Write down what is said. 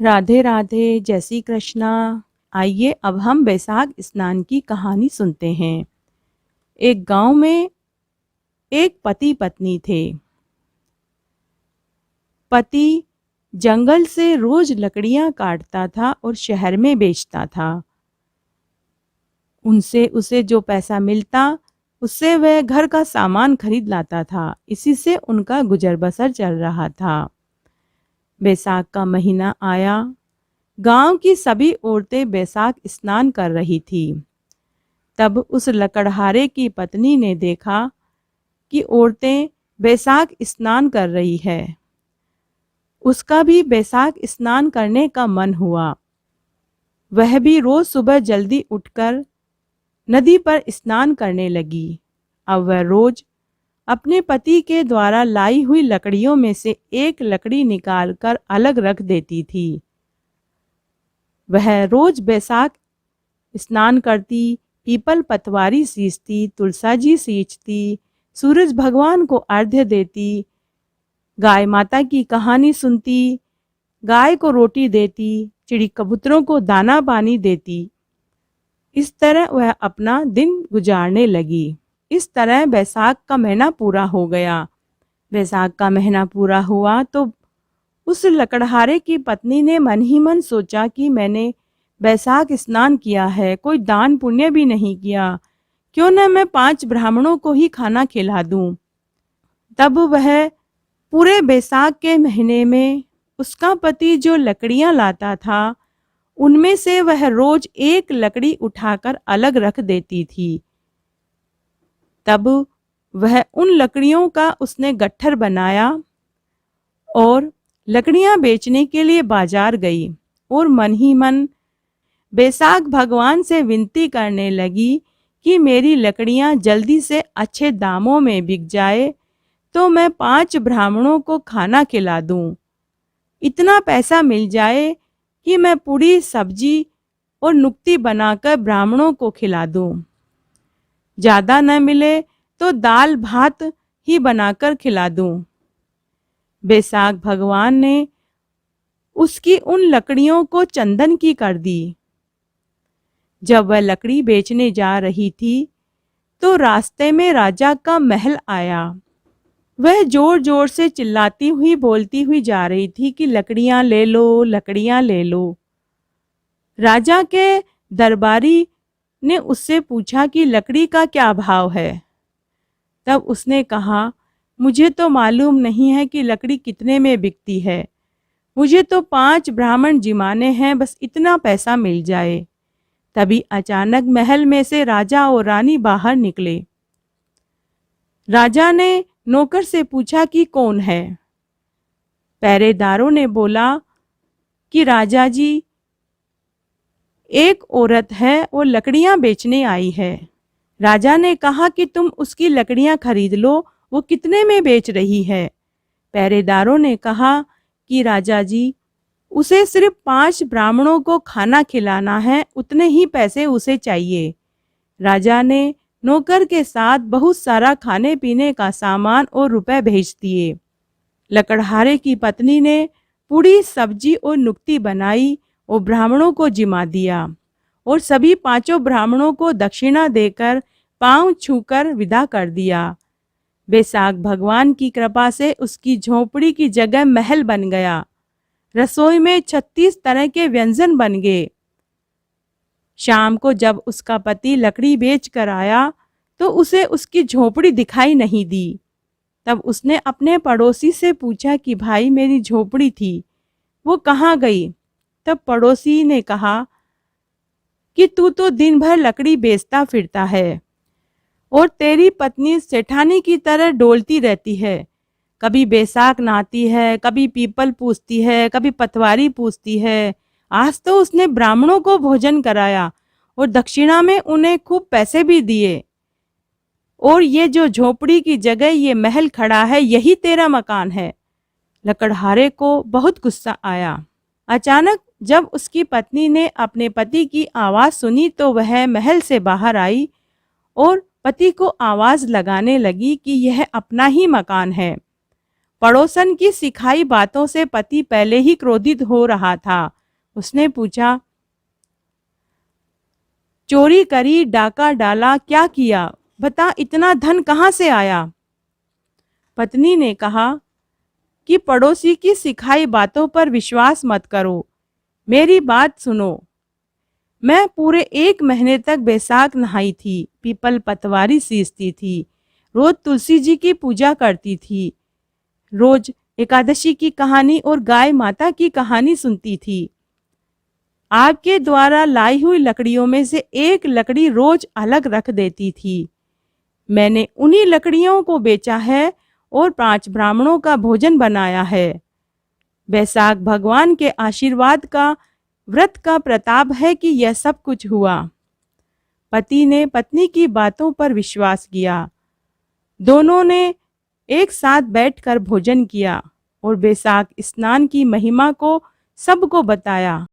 राधे राधे, जय श्री कृष्णा। आइए अब हम बैसाख स्नान की कहानी सुनते हैं। एक गांव में एक पति पत्नी थे। पति जंगल से रोज लकड़ियां काटता था और शहर में बेचता था। उनसे उसे जो पैसा मिलता उससे वह घर का सामान खरीद लाता था। इसी से उनका गुजर बसर चल रहा था। बैसाख का महीना आया। गांव की सभी औरतें बैसाख स्नान कर रही थी। तब उस लकड़हारे की पत्नी ने देखा कि औरतें बैसाख स्नान कर रही है। उसका भी बैसाख स्नान करने का मन हुआ। वह भी रोज सुबह जल्दी उठकर नदी पर स्नान करने लगी। अब वह रोज अपने पति के द्वारा लाई हुई लकड़ियों में से एक लकड़ी निकालकर अलग रख देती थी। वह रोज बैसाख स्नान करती, पीपल पतवारी सींचती, तुलसाजी सींचती, सूरज भगवान को अर्घ्य देती, गाय माता की कहानी सुनती, गाय को रोटी देती, चिड़ी कबूतरों को दाना पानी देती। इस तरह वह अपना दिन गुजारने लगी। इस तरह बैसाख का महीना पूरा हो गया। बैसाख का महीना पूरा हुआ तो उस लकड़हारे की पत्नी ने मन ही मन सोचा कि मैंने बैसाख स्नान किया है, कोई दान पुण्य भी नहीं किया, क्यों न मैं 5 ब्राह्मणों को ही खाना खिला दूं। तब वह पूरे बैसाख के महीने में उसका पति जो लकड़ियां लाता था उनमें से वह रोज एक लकड़ी उठाकर अलग रख देती थी। तब वह उन लकड़ियों का उसने गट्ठर बनाया और लकड़ियां बेचने के लिए बाजार गई और मन ही मन बैसाख भगवान से विनती करने लगी कि मेरी लकड़ियां जल्दी से अच्छे दामों में बिक जाए तो मैं 5 ब्राह्मणों को खाना खिला दूं। इतना पैसा मिल जाए कि मैं पूरी सब्जी और नुक्ती बनाकर ब्राह्मणों को खिला दूं। ज़्यादा न मिले तो दाल भात ही बनाकर खिला दूं। बैसाख भगवान ने उसकी उन लकड़ियों को चंदन की कर दी। जब वह लकड़ी बेचने जा रही थी तो रास्ते में राजा का महल आया। वह जोर जोर से चिल्लाती हुई बोलती हुई जा रही थी कि लकड़ियां ले लो, लकड़ियां ले लो। राजा के दरबारी ने उससे पूछा कि लकड़ी का क्या भाव है। तब उसने कहा, मुझे तो मालूम नहीं है कि लकड़ी कितने में बिकती है, मुझे तो 5 ब्राह्मण जिमाने हैं, बस इतना पैसा मिल जाए। तभी अचानक महल में से राजा और रानी बाहर निकले। राजा ने नौकर से पूछा कि कौन है। पहरेदारों ने बोला कि राजा जी, एक औरत है, वो लकड़ियां बेचने आई है। राजा ने कहा कि तुम उसकी लकड़ियां खरीद लो, वो कितने में बेच रही है। पहरेदारों ने कहा कि राजा जी, उसे सिर्फ 5 ब्राह्मणों को खाना खिलाना है, उतने ही पैसे उसे चाहिए। राजा ने नौकर के साथ बहुत सारा खाने पीने का सामान और रुपए भेज दिए। लकड़हारे की पत्नी ने पूरी सब्जी और नुक्ती बनाई और ब्राह्मणों को जिमा दिया और सभी 5 ब्राह्मणों को दक्षिणा देकर पांव छूकर विदा कर दिया। बैसाख भगवान की कृपा से उसकी झोपड़ी की जगह महल बन गया। रसोई में 36 तरह के व्यंजन बन गए। शाम को जब उसका पति लकड़ी बेच कर आया तो उसे उसकी झोपड़ी दिखाई नहीं दी। तब उसने अपने पड़ोसी से पूछा कि भाई, मेरी झोपड़ी थी, वो कहाँ गई। तब पड़ोसी ने कहा कि तू तो दिन भर लकड़ी बेचता फिरता है और तेरी पत्नी सेठानी की तरह डोलती रहती है, कभी बैसाख नहाती है, कभी पीपल पूछती है, कभी पतवारी पूछती है। आज तो उसने ब्राह्मणों को भोजन कराया और दक्षिणा में उन्हें खूब पैसे भी दिए, और ये जो झोपड़ी की जगह ये महल खड़ा है, यही तेरा मकान है। लकड़हारे को बहुत गुस्सा आया। अचानक जब उसकी पत्नी ने अपने पति की आवाज़ सुनी तो वह महल से बाहर आई और पति को आवाज़ लगाने लगी कि यह अपना ही मकान है पड़ोसन की सिखाई बातों से पति पहले ही क्रोधित हो रहा था। उसने पूछा, चोरी करी, डाका डाला, क्या किया? बता, इतना धन कहाँ से आया? पत्नी ने कहा कि पड़ोसी की सिखाई बातों पर विश्वास मत करो, मेरी बात सुनो। मैं पूरे 1 महीने तक बैसाख नहाई थी, पीपल पतवारी सींचती थी, रोज तुलसी जी की पूजा करती थी, रोज एकादशी की कहानी और गाय माता की कहानी सुनती थी। आपके द्वारा लाई हुई लकड़ियों में से एक लकड़ी रोज अलग रख देती थी। मैंने उन्हीं लकड़ियों को बेचा है और 5 ब्राह्मणों का भोजन बनाया है। बैसाख भगवान के आशीर्वाद का, व्रत का प्रताप है कि यह सब कुछ हुआ। पति ने पत्नी की बातों पर विश्वास किया। दोनों ने एक साथ बैठकर भोजन किया और बैसाख स्नान की महिमा को सबको बताया।